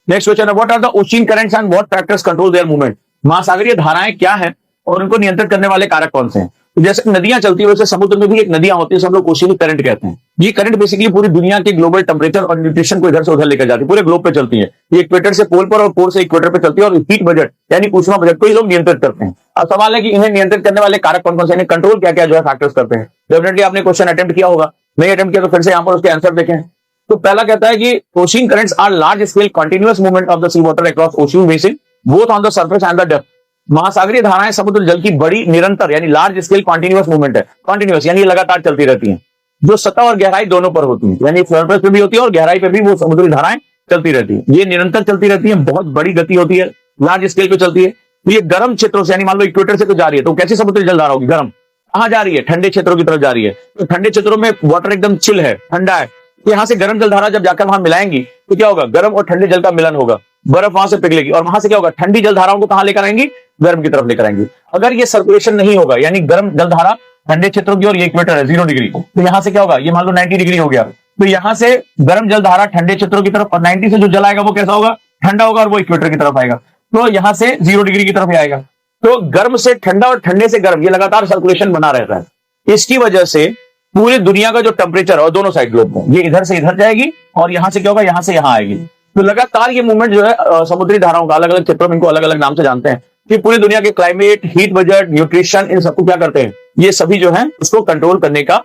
Next question है, what are the ocean currents and what factors control their movement? महासागरीय धाराएं क्या हैं और उनको नियंत्रित करने वाले कारक कौन से हैं? तो जैसे नदियां चलती है वैसे समुद्र में भी एक नदियां होती है, सब लोग ओशियन करंट कहते हैं। ये करंट बेसिकली पूरी दुनिया के ग्लोबल टेम्परेचर और न्यूट्रिशन को इधर से उधर लेकर जाती है, पूरे ग्लोब पे चलती है। ये इक्वेटर से पोल पर और पोल से इक्वेटर पे चलती है और हीट बजट यानी ऊष्मा बजट को ये लोग नियंत्रित करते हैं। अब सवाल है कि इन्हें नियंत्रित करने वाले कारक कौन कौन से, कंट्रोल क्या क्या जो है फैक्टर्स करते हैं। डेफिनेटली आपने क्वेश्चन अटेम्प्ट किया होगा, नहीं अटेम्प्ट किया तो फिर से यहाँ पर उसके आंसर देखें। तो पहला कहता है कि ocean currents are large scale continuous movement of the sea water across ocean basin both on the surface and the depth. महासागरीय धाराएं समुद्र जल की बड़ी निरंतर यानी लार्ज स्केल कॉन्टिन्यूअस मूवमेंट है। कॉन्टिन्यूअस यानी लगातार चलती रहती हैं, जो सतह और गहराई दोनों पर होती है, यानी सरफेस पे भी होती है और गहराई पे भी वो समुद्री धाराएं चलती रहती है। ये निरंतर चलती रहती है, बहुत बड़ी गति होती है, लार्ज स्केल पे चलती है। तो ये गर्म क्षेत्रों से यानी मान लो इक्वेटर से तो जा रही है, तो कैसी समुद्री जल धारा होगी? गर्म। कहां जा रही है? ठंडे क्षेत्रों की तरफ जा रही है। तो ठंडे क्षेत्रों में वाटर एकदम चिल है, ठंडा है। यहां से गर्म जल धारा जब जाकर वहां मिलाएंगी तो क्या होगा? गर्म और ठंडे जल का मिलन होगा, बर्फ वहां से पिघलेगी और वहां से क्या होगा? ठंडी जल धाराओं को कहां लेकर आएंगी? गर्म की तरफ लेकर आएंगी। अगर ये सर्कुलेशन नहीं होगा यानी गर्म जल धारा ठंडे क्षेत्रों की और ये इक्वेटर है 0 डिग्री, तो यहां से क्या होगा? ये मान लो 90 डिग्री हो गया, तो यहां से गर्म जल धारा ठंडे क्षेत्रों की तरफ और 90 से जो जल आएगा वो कैसा होगा? ठंडा होगा और वो इक्वेटर की तरफ आएगा, तो यहां से 0 डिग्री की तरफ ही आएगा। तो गर्म से ठंडा और ठंडे से गर्म ये लगातार सर्कुलेशन बना रहता है। इसकी वजह से पूरी दुनिया का जो टेम्परेचर और दोनों साइड ग्लोब में ये इधर से इधर जाएगी और यहां से क्या होगा? यहां से यहां आएगी। तो लगातार ये मूवमेंट जो है समुद्री धाराओं का अलग अलग क्षेत्रों में इनको अलग अलग नाम से जानते हैं कि पूरी दुनिया के क्लाइमेट, हीट बजट, न्यूट्रिशन, इन सबको क्या करते हैं? ये सभी जो है उसको कंट्रोल करने का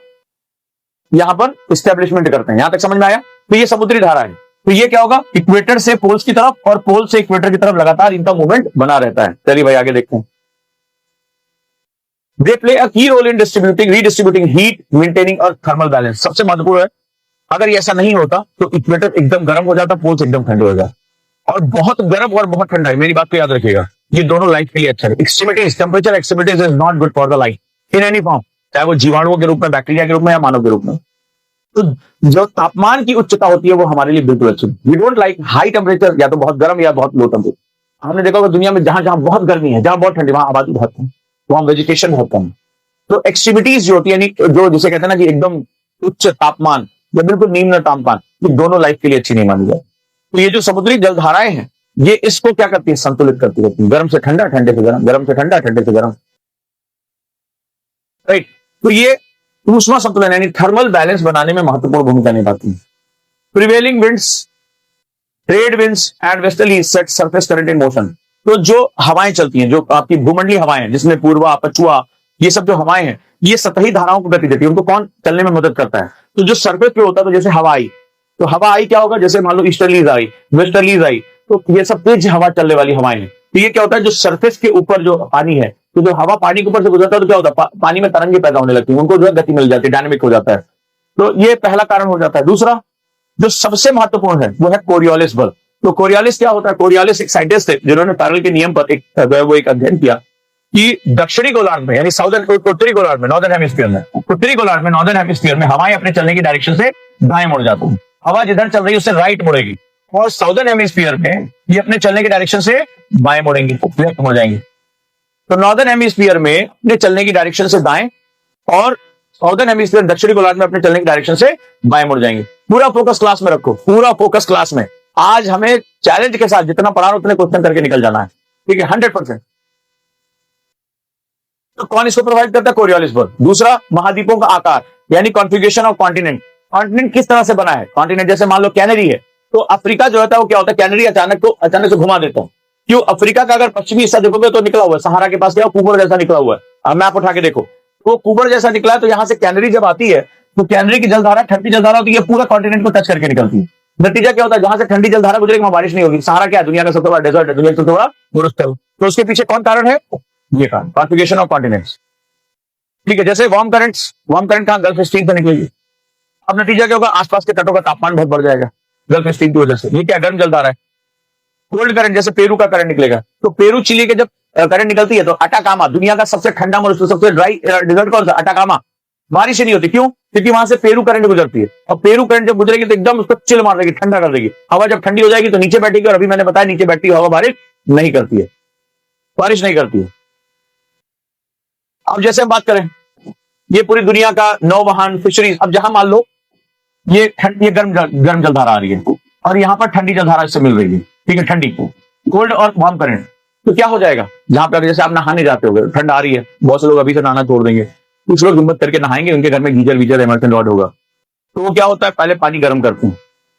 यहां पर एस्टेब्लिशमेंट करते हैं। यहां तक समझ में आया? तो ये समुद्री धारा है। तो ये क्या होगा? इक्वेटर से पोल्स की तरफ और पोल से इक्वेटर की तरफ लगातार इनका मूवमेंट बना रहता है। चलिए भाई आगे देखते हैं। They play a key role in redistributing heat, maintaining और thermal balance। सबसे महत्वपूर्ण है, अगर ये ऐसा नहीं होता तो इक्वेटर एकदम गर्म हो जाता, पोल्स एकदम ठंडे हो जाता। और बहुत गर्म और बहुत ठंडा है, मेरी बात को याद रखिएगा, ये दोनों लाइफ के लिए अच्छा है। Extremities, temperature extremities is not good for the life in any form, चाहे वो जीवाणुओं के रूप में, बैक्टीरिया के रूप में या मानव के रूप में। तो जो तापमान की उच्चता होती है वो हमारे लिए बिल्कुल अच्छी। We don't like high temperature, या तो बहुत गर्म या बहुत लो टेम्परेचर। आपने देखा होगा दुनिया में जहां जहां बहुत गर्मी है, जहां बहुत ठंडी, वहां आबादी बहुत कम, वहां वेजिटेशन बहुत कम। तो एक्सट्रीमिटीज जो होती है जो जिसे कहते हैं ना कि एकदम उच्च तापमान या बिल्कुल निम्न तापमान, ये दोनों लाइफ के लिए अच्छी नहीं मानी जाए। तो ये जो समुद्री जलधाराएं हैं ये इसको क्या करती है? संतुलित करती रहती है, गर्म से ठंडा, ठंडे से गर्म, गर्म से ठंडा, ठंडे से गर्म, राइट। तो ये ऊष्मा संतुलन यानी थर्मल बैलेंस बनाने में महत्वपूर्ण भूमिका निभाती है। Prevailing winds, trade winds and westerly set surface current in motion. तो जो हवाएं चलती हैं, जो आपकी भूमंडलीय हवाएं हैं, जिसमें पूर्वा, पछुआ, ये सब जो हवाएं हैं, ये सतही धाराओं को गति देती है। उनको कौन चलने में मदद करता है? तो जो सरफेस पे होता है, तो जैसे हवा आई, तो हवा आई क्या होगा? जैसे मान लो ईस्टर्लीज आई, वेस्टर्लीज आई, तो ये सब तेज हवा चलने वाली हवाएं हैं। तो ये क्या होता है? जो सरफेस के ऊपर जो पानी है, तो जो हवा पानी के ऊपर से गुजरता है तो क्या होता है? पानी में तरंगे पैदा होने लगती है, उनको जो है गति मिल जाती है, डायनेमिक हो जाता है। तो ये पहला कारण हो जाता है। दूसरा जो सबसे महत्वपूर्ण है वो है कोरियोलिस बल। तो कोरियोलिस क्या होता है? कोरियोलिस एक साइंटिस्ट थे जिन्होंने पैरेलल के नियम पर एक अध्ययन किया कि दक्षिणी गोलार्ध में यानी उत्तरी गोलार्ध में, नॉर्दर्न हेमिस्फीयर में, उत्तरी गोलार्ध में, नॉर्दर्न हेमिस्फीयर में हवाएं अपने चलने की डायरेक्शन से दाएं मुड़ जाती है। हवा जिधर चल रही है उससे राइट मुड़ेगी, और साउदर्न हेमिस्फीयर में ये अपने चलने की डायरेक्शन से बाएं मुड़ेंगी, लेफ्ट हो जाएंगे। तो नॉर्दर्न हेमिस्फीयर में अपने चलने की डायरेक्शन से दाएं और साउदर्न हेमिस्फीयर दक्षिणी गोलार्ध में अपने चलने की डायरेक्शन से बाएं मुड़ जाएंगे। पूरा फोकस क्लास में रखो, पूरा फोकस क्लास में। आज हमें चैलेंज के साथ जितना पढ़ा उतने क्वेश्चन करके निकल जाना है, ठीक है? 100%। तो कौन इसको प्रोवाइड करता है? कोरियोलिस बल। दूसरा, महाद्वीपों का आकार यानी कॉन्फ़िगरेशन ऑफ कॉन्टिनेंट। कॉन्टिनेंट किस तरह से बना है? कॉन्टिनेंट जैसे मान लो कैनरी है, तो अफ्रीका जो होता है वो क्या होता है? कैनरी अचानक से घुमा देता हूं। क्यों? अफ्रीका का अगर पश्चिमी हिस्सा देखोगे तो निकला हुआ है, सहारा के पास क्या कुबर जैसा निकला हुआ है। अब मैप उठा के देखो, तो कुबर जैसा निकला है। तो यहां से कैनरी जब आती है तो कैनरी की जलधारा ठंडी जलधारा होती है, पूरा कॉन्टिनेंट को टच करके निकलती है। नतीजा क्या होता है? जहां से ठंडी जलधारा गुजरेगी वहां बारिश नहीं होगी। सहारा क्या है? दुनिया का सबसे बड़ा डेजर्ट है, दुनिया का सबसे बड़ा भूस्खलन। तो उसके पीछे कौन कारण है? ये कारण, कॉन्फ़िगरेशन ऑफ कॉन्टिनेंट्स, ठीक है? जैसे वार्म करंट कहां? गल्फ स्ट्रीम से निकलेगी। अब नतीजा क्या होगा? आसपास के तटों का तापमान बहुत बढ़ जाएगा गल्फ स्ट्रीम की वजह से। ये क्या? गर्म जलधारा है। कोल्ड करंट जैसे पेरू का करंट निकलेगा, तो पेरू चिली के जब करंट निकलती है तो अटाकामा, दुनिया का सबसे ठंडा और सबसे ड्राई डिजर्ट कौन सा? अटाकामा। बारिश ही नहीं होती, क्यों? क्योंकि वहां से पेरू करंट गुजरती है, और पेरू करंट जब गुजरेगी तो एकदम उसको चिल मार देगी, ठंडा कर देगी। हवा जब ठंडी हो जाएगी तो नीचे बैठेगी, और अभी मैंने बताया नीचे बैठती हवा बारिश नहीं करती है, बारिश नहीं करती है। अब जैसे हम बात करें, ये पूरी दुनिया का नौवहन, फिशरीज, अब जहां मान लो ये गर्म जलधारा आ रही है और यहां पर ठंडी जलधारा इससे मिल रही है, ठीक है, ठंडी कोल्ड और वार्म करंट, तो क्या हो जाएगा, जहां पे जैसे आप नहाने जाते हो, ठंड आ रही है, बहुत से लोग अभी से नहाना छोड़ देंगे, कुछ लोग हिम्मत करके नहाएंगे, उनके घर में गीजर वीजर इमर्सन रॉड होगा, तो वो क्या होता है, पहले पानी गर्म करते हैं,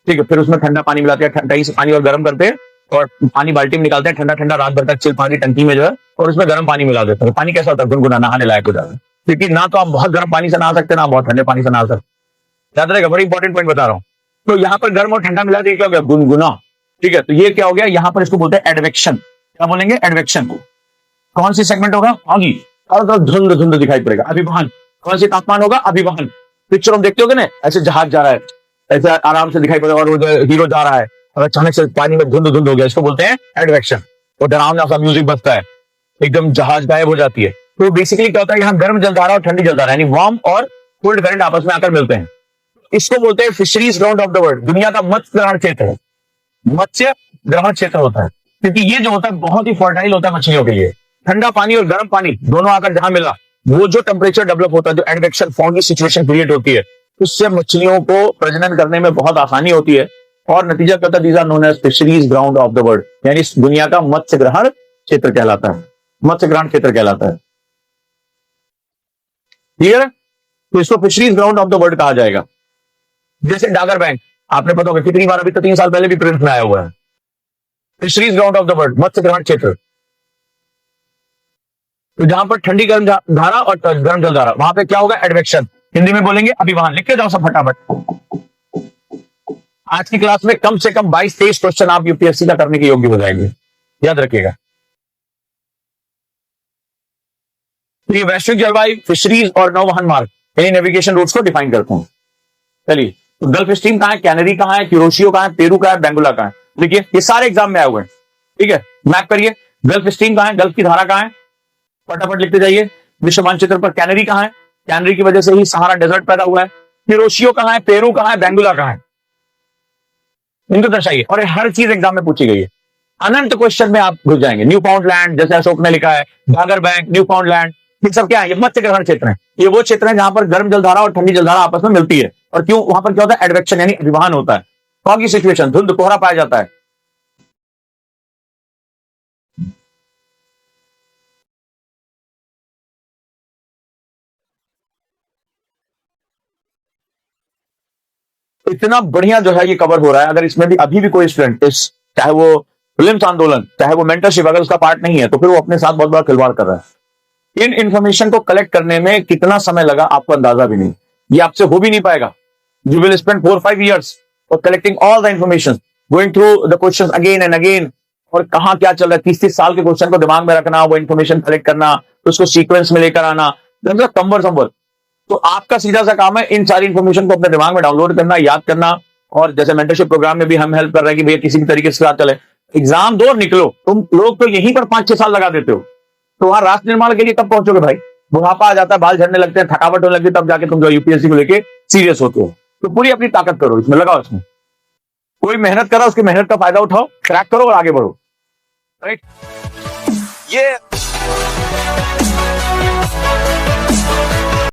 ठीक है, फिर उसमें ठंडा पानी मिलाते हैं, ठंडा से पानी और गर्म करते हैं, और पानी बाल्टी में निकालते हैं, ठंडा ठंडा रात भर तक चिल पानी टंकी में जो है, और उसमें गर्म पानी मिला देते हैं। पानी कैसा होता है, गुनगुना, नहाने लायक हो जाता है, क्योंकि ना तो आप बहुत गर्म पानी से नहा सकते, ना बहुत ठंडे पानी से नहा सकते। याद रहेगा, बड़ी इंपॉर्टेंट पॉइंट बता रहा हूँ। तो यहाँ पर गर्म और ठंडा मिला दिया, क्या हो गया, गुनगुना, ठीक है। तो ये क्या हो गया, यहाँ पर इसको बोलते हैं एडवेक्शन। क्या बोलेंगे, एडवेक्शन। कौन सी सेगमेंट होगा, आगे धुंध धुंध दिखाई पड़ेगा, अभिवहन। कौन सी तापमान होगा, अभिवहन। पिक्चर हम देखते हो ना, ऐसे जहाज जा रहा है, ऐसे आराम से दिखाई पड़ेगा, और वो हीरो जा रहा है, और अचानक से पानी में धुंध धुंध हो गया, इसको बोलते हैं एडवेक्शन। और डरावना सा म्यूजिक बजता है, एकदम जहाज गायब हो जाती है। तो बेसिकली क्या होता है, यहाँ गर्म जलधारा और ठंडी जलधारा यानी वार्म और कोल्ड करंट आपस में आकर मिलते हैं। इसको बोलते हैं fisheries ground of the world, दुनिया का मत्स्य ग्रहण क्षेत्र है, मत्स्य ग्रहण क्षेत्र होता है, क्योंकि ये जो होता है बहुत ही फर्टाइल होता है मछलियों के लिए। ठंडा पानी और गर्म पानी दोनों आकर जहां मिला, वो जो टेम्परेचर डेवलप होता है, जो एडवेक्शन फॉर्म की सिचुएशन क्रिएट होती है, उससे मछलियों को प्रजनन करने में बहुत आसानी होती है, और नतीजा क्या होता है, these are known as fisheries ground of the world, यानी इस दुनिया का मत्स्य ग्रहण क्षेत्र कहलाता है, मत्स्य ग्रहण क्षेत्र कहलाता है। क्लियर है? तो इसको fisheries ground of the world कहा जाएगा। जैसे डागर बैंक, आपने पता होगा कितनी बार, अभी तो 3 साल पहले भी प्रिंट में आया हुआ है, fisheries ground of the world, मत्स्य ग्रहण क्षेत्र। तो जहां पर ठंडी गर्म धारा और गर्म जल धारा, वहां पे क्या होगा, एडवेक्शन। हिंदी में बोलेंगे अभिवहन। लिख के जाओ सब फटाफट। आज की क्लास में कम से कम 22-23 क्वेश्चन आप यूपीएससी का करने के योग्य हो जाएंगे, याद रखिएगा। तो ये वैश्विक जलवायु, फिशरीज और नौवहन मार्ग, यानी नेविगेशन रूट्स को डिफाइन करते हैं। चलिए, तो गल्फ स्ट्रीम कहां है, कैनरी कहां है, क्यूरोशियो कहां है, पेरू कहां है, बेंगुला कहां है। देखिए ये सारे एग्जाम में आए हुए हैं, ठीक है। मैप करिए, गल्फ स्ट्रीम कहां है, गल्फ की धारा कहां है, फटाफट लिखते जाइए। विश्व मानचित्र पर कैनरी कहां है, कैनरी की वजह से ही सहारा डेजर्ट पैदा हुआ है। क्यूरोशियो कहां है, पेरू कहां है, बेंगुला कहां है, इनको दर्शाइए। और हर चीज एग्जाम में पूछी गई है, अनंत क्वेश्चन में आप घुस जाएंगे। न्यू फाउंडलैंड, जैसे अशोक ने लिखा है, डागर बैंक, न्यू फाउंडलैंड, ये सब क्या है, ये मत्स्य ग्रहण क्षेत्र है। ये वो क्षेत्र है जहां पर गर्म जलधारा और ठंडी जलधारा आपस में मिलती है, और क्यों, वहां पर क्या होता है, एडवेक्शन यानी अभिवहन होता है, फॉगी सिचुएशन, धुंध कोहरा पाया जाता है। इतना बढ़िया जो है ये कवर हो रहा है। अगर इसमें भी अभी भी कोई स्टूडेंट, इस चाहे वो फिल्म्स आंदोलन, चाहे वो मेंटरशिप, अगर उसका पार्ट नहीं है, तो फिर वो अपने साथ बहुत बड़ा खिलवाड़ कर रहा है। इन इंफॉर्मेशन को कलेक्ट करने में कितना समय लगा आपको अंदाजा भी नहीं, ये आपसे हो भी नहीं पाएगा। You will spend 4-5 years for collecting all the information, going through the question again and again, और कहां क्या चल रहा है, 30-30 साल के क्वेश्चन को दिमाग में रखना, वो इंफॉर्मेशन कलेक्ट करना, तो उसको सीक्वेंस में लेकर आना, कंबर संबर। तो आपका सीधा सा काम है इन सारी इंफॉर्मेशन को अपने दिमाग में डाउनलोड करना, याद करना। और जैसे मेंटरशिप प्रोग्राम में भी हम हेल्प कर रहे हैं कि भैया किसी भी तरीके से चले, एग्जाम दो और निकलो। तुम लोग तो यहीं पर 5-6 साल लगा देते हो, तो वहां राष्ट्र निर्माण के लिए कब पहुंचोगे भाई, बुढ़ापा आ जाता है, बाल झड़ने लगते हैं, थकावट होने लगती है, तब जाके तुम जो यूपीएससी को लेके सीरियस होते हो। तो पूरी अपनी ताकत करो, इसमें लगाओ, इसमें कोई मेहनत करा, उसकी मेहनत का फायदा उठाओ, क्रैक करो और आगे बढ़ो, राइट। ये